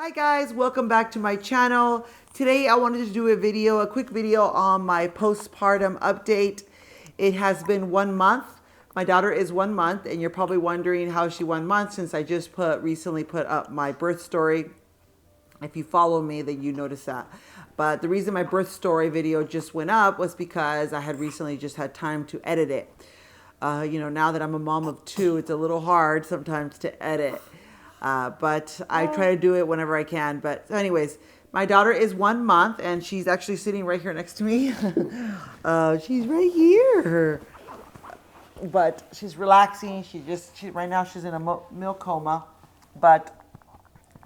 Hi guys, welcome back to my channel. Today I wanted to do a quick video on my postpartum update. It has been 1 month. My daughter is 1 month, and you're probably wondering how is she 1 month since I just recently put up my birth story. If you follow me, then you notice that. But the reason my birth story video just went up was because I had recently just had time to edit it. Now that I'm a mom of 2, it's a little hard sometimes to edit. But I try to do it whenever I can. But anyways, my daughter is 1 month, and she's actually sitting right here next to me. She's right here. But she's relaxing. Right now she's in a milk coma. But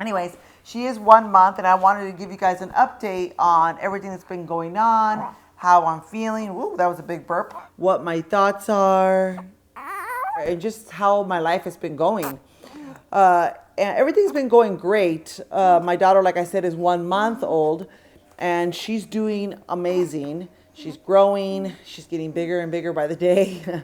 anyways, she is 1 month, and I wanted to give you guys an update on everything that's been going on, how I'm feeling. Woo, that was a big burp. What my thoughts are, and just how my life has been going. And everything's been going great. My daughter, like I said, is 1 month old, and she's doing amazing. She's growing. She's getting bigger and bigger by the day.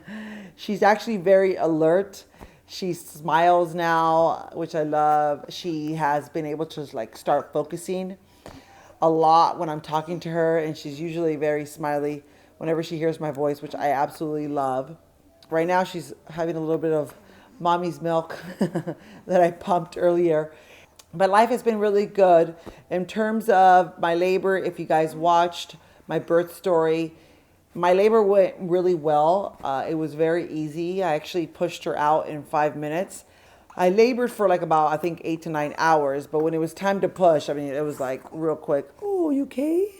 She's actually very alert. She smiles now, which I love. She has been able to start focusing a lot when I'm talking to her, and she's usually very smiley whenever she hears my voice, which I absolutely love. Right now she's having a little bit of mommy's milk that I pumped earlier. But life has been really good. In terms of my labor, if you guys watched my birth story, my labor went really well. It was very easy. I actually pushed her out in 5 minutes. I labored for about, I think, 8 to 9 hours. But when it was time to push, it was real quick. Oh, you okay?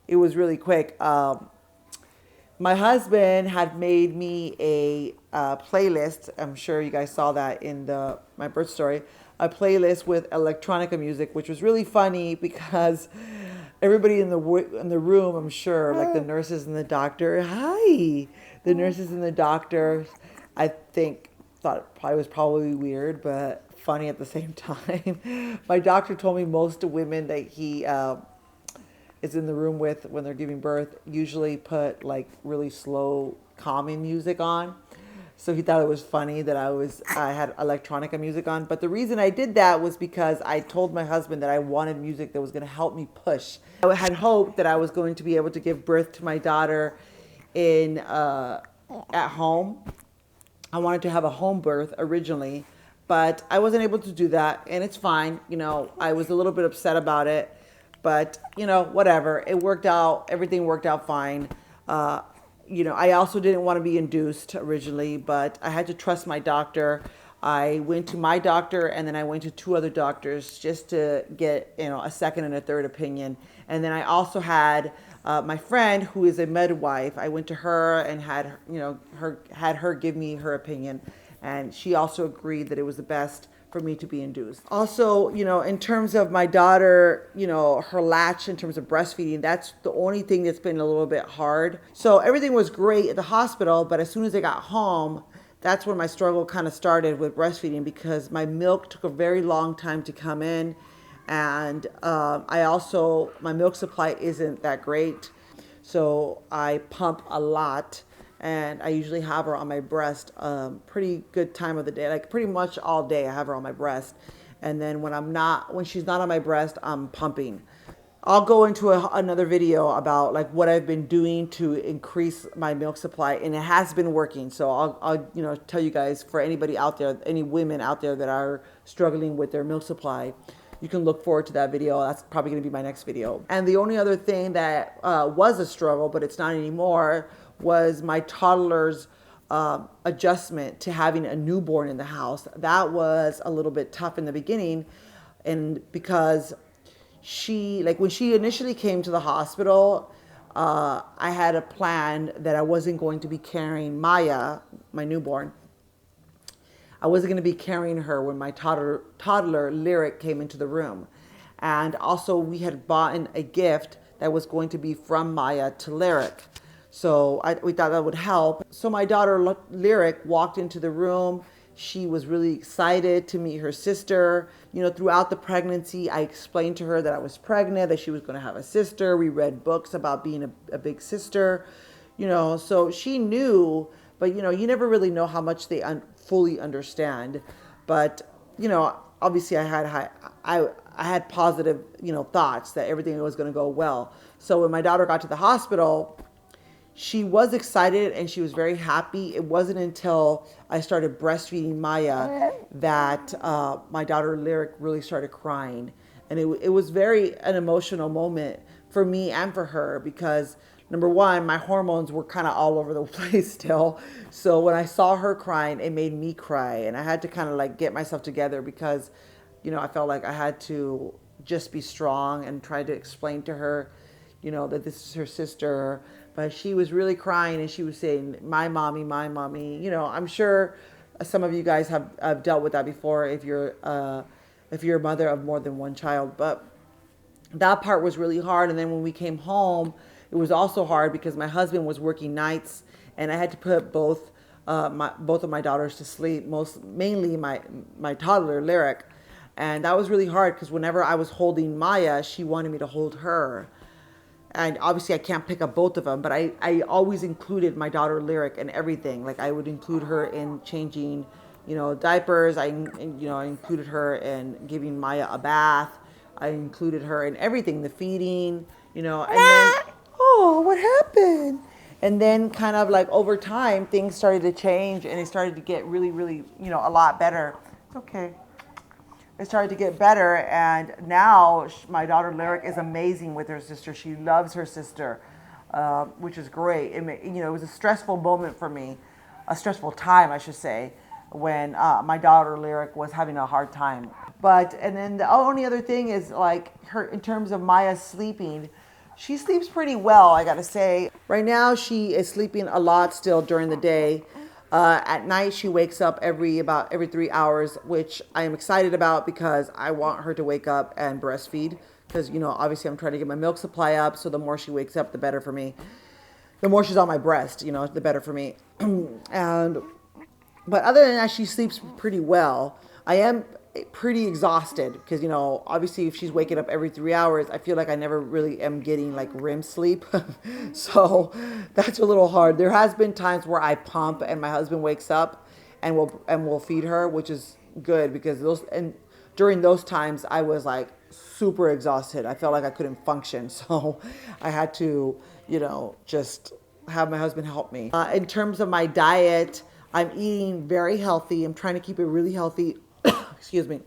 It was really quick. My husband had made me a playlist. I'm sure you guys saw that in my birth story. A playlist with electronica music, which was really funny because everybody in the room, I'm sure, like the nurses and the doctor, hi, the nurses and the doctor, I think thought it was probably weird, but funny at the same time. My doctor told me most women that he is in the room with when they're giving birth usually put really slow calming music on. So he thought it was funny that I had electronica music on. But the reason I did that was because I told my husband that I wanted music that was going to help me push. I had hoped that I was going to be able to give birth to my daughter at home. I wanted to have a home birth originally, but I wasn't able to do that, and it's fine. I was a little bit upset about it. But, whatever. It worked out. Everything worked out fine. I also didn't want to be induced originally, but I had to trust my doctor. I went to my doctor, and then I went to 2 other doctors just to get, a second and a third opinion. And then I also had my friend who is a midwife. I went to her and had her give me her opinion. And she also agreed that it was the best for me to be induced. Also, in terms of my daughter, her latch in terms of breastfeeding, that's the only thing that's been a little bit hard. So everything was great at the hospital, but as soon as I got home, that's when my struggle kind of started with breastfeeding, because my milk took a very long time to come in. And my milk supply isn't that great. So I pump a lot. And I usually have her on my breast pretty good time of the day, pretty much all day I have her on my breast. And then when she's not on my breast, I'm pumping. I'll go into another video about what I've been doing to increase my milk supply, and it has been working. So I'll tell you guys, for anybody out there, any women out there that are struggling with their milk supply, you can look forward to that video. That's probably going to be my next video. And the only other thing that was a struggle, but it's not anymore, was my toddler's adjustment to having a newborn in the house. That was a little bit tough in the beginning, and because when she initially came to the hospital, I had a plan that I wasn't going to be carrying Maya, my newborn. I wasn't going to be carrying her when my toddler Lyric came into the room. And also we had bought a gift that was going to be from Maya to Lyric. So we thought that would help. So my daughter Lyric walked into the room. She was really excited to meet her sister. Throughout the pregnancy, I explained to her that I was pregnant, that she was going to have a sister. We read books about being a big sister. So she knew, but you never really know how much they fully understand. But obviously I had positive, thoughts that everything was going to go well. So when my daughter got to the hospital, she was excited and she was very happy. It wasn't until I started breastfeeding Maya that my daughter Lyric really started crying. And it was very an emotional moment for me and for her because number one, my hormones were kind of all over the place still. So when I saw her crying, it made me cry. And I had to kind of like get myself together because, I felt like I had to just be strong and try to explain to her, that this is her sister. But she was really crying and she was saying, my mommy, my mommy. I'm sure some of you guys have dealt with that before if you're a mother of more than one child. But that part was really hard. And then when we came home, it was also hard because my husband was working nights and I had to put both of my daughters to sleep, mainly my toddler Lyric. And that was really hard because whenever I was holding Maya, she wanted me to hold her. And obviously I can't pick up both of them, but I always included my daughter Lyric in everything. Like I would include her in changing, diapers. I included her in giving Maya a bath. I included her in everything, the feeding, and then, oh, what happened? And then kind of like over time, things started to change and it started to get really, really, a lot better. It's okay. It started to get better, and now my daughter Lyric is amazing with her sister. She loves her sister, which is great. It was a stressful moment for me, a stressful time, I should say, when my daughter Lyric was having a hard time. And then the only other thing is like her in terms of Maya sleeping. She sleeps pretty well, I gotta say. Right now, she is sleeping a lot still during the day. At night, she wakes up every 3 hours, which I am excited about because I want her to wake up and breastfeed. Because, obviously I'm trying to get my milk supply up. So the more she wakes up, the better for me. The more she's on my breast, the better for me. But other than that, she sleeps pretty well. I am pretty exhausted because, obviously if she's waking up every 3 hours, I feel like I never really am getting like REM sleep. So that's a little hard. There has been times where I pump and my husband wakes up and we'll feed her, which is good because during those times I was like super exhausted. I felt like I couldn't function. So I had to, just have my husband help me. In terms of my diet, I'm eating very healthy. I'm trying to keep it really healthy. Excuse me,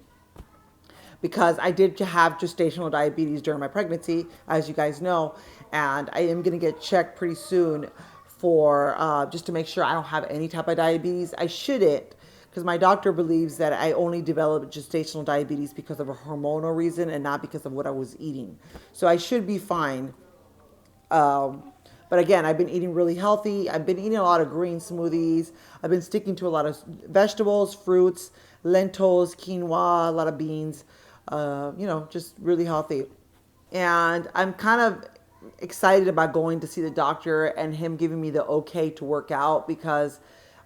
because I did have gestational diabetes during my pregnancy, as you guys know, and I am going to get checked pretty soon for just to make sure I don't have any type of diabetes. I shouldn't, because my doctor believes that I only developed gestational diabetes because of a hormonal reason and not because of what I was eating. So I should be fine. But again, I've been eating really healthy. I've been eating a lot of green smoothies. I've been sticking to a lot of vegetables, fruits, lentils, quinoa, a lot of beans, just really healthy. And I'm kind of excited about going to see the doctor and him giving me the okay to work out because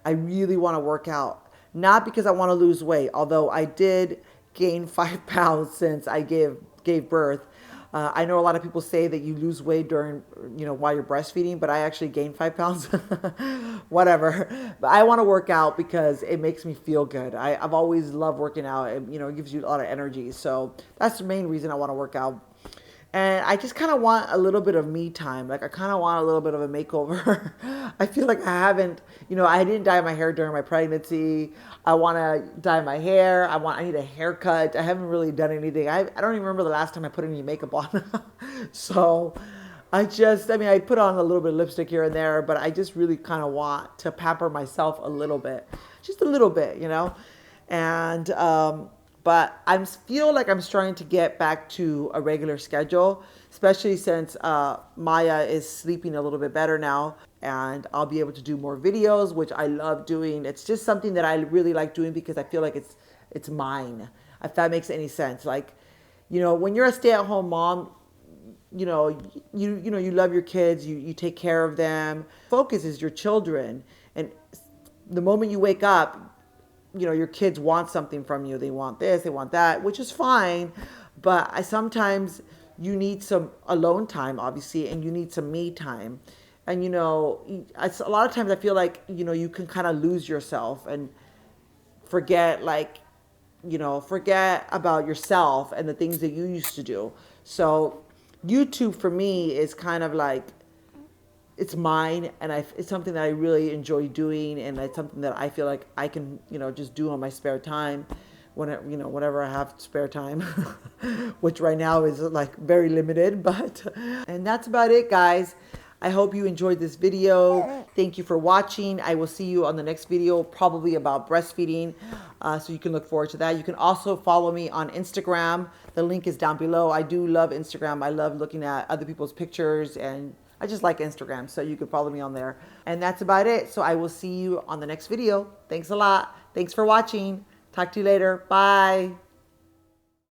I really want to work out. Not because I want to lose weight, although I did gain 5 pounds since I gave birth. I know a lot of people say that you lose weight during, while you're breastfeeding, but I actually gained 5 pounds. Whatever. But I want to work out because it makes me feel good. I've always loved working out. It gives you a lot of energy. So that's the main reason I want to work out. And I just kind of want a little bit of me time. Like I kind of want a little bit of a makeover. I feel like I haven't, I didn't dye my hair during my pregnancy. I want to dye my hair. I need a haircut. I haven't really done anything. I don't even remember the last time I put any makeup on. So I put on a little bit of lipstick here and there, but I just really kind of want to pamper myself a little bit, just a little bit, and, but I feel like I'm starting to get back to a regular schedule, especially since Maya is sleeping a little bit better now. And I'll be able to do more videos, which I love doing. It's just something that I really like doing because I feel like it's mine, if that makes any sense. Like, when you're a stay-at-home mom, you love your kids, you take care of them. Focus is your children. And the moment you wake up, your kids want something from you. They want this, they want that, which is fine. But sometimes you need some alone time, obviously, and you need some me time. And, a lot of times I feel like, you can kind of lose yourself and forget, like, forget about yourself and the things that you used to do. So YouTube for me is kind of like, it's mine, and it's something that I really enjoy doing, and it's something that I feel like I can, just do on my spare time, whenever I have spare time, which right now is like very limited, but, and that's about it, guys. I hope you enjoyed this video. Thank you for watching. I will see you on the next video, probably about breastfeeding. So you can look forward to that. You can also follow me on Instagram. The link is down below. I do love Instagram. I love looking at other people's pictures, and I just like Instagram, so you can follow me on there. And that's about it. So I will see you on the next video. Thanks a lot. Thanks for watching. Talk to you later. Bye.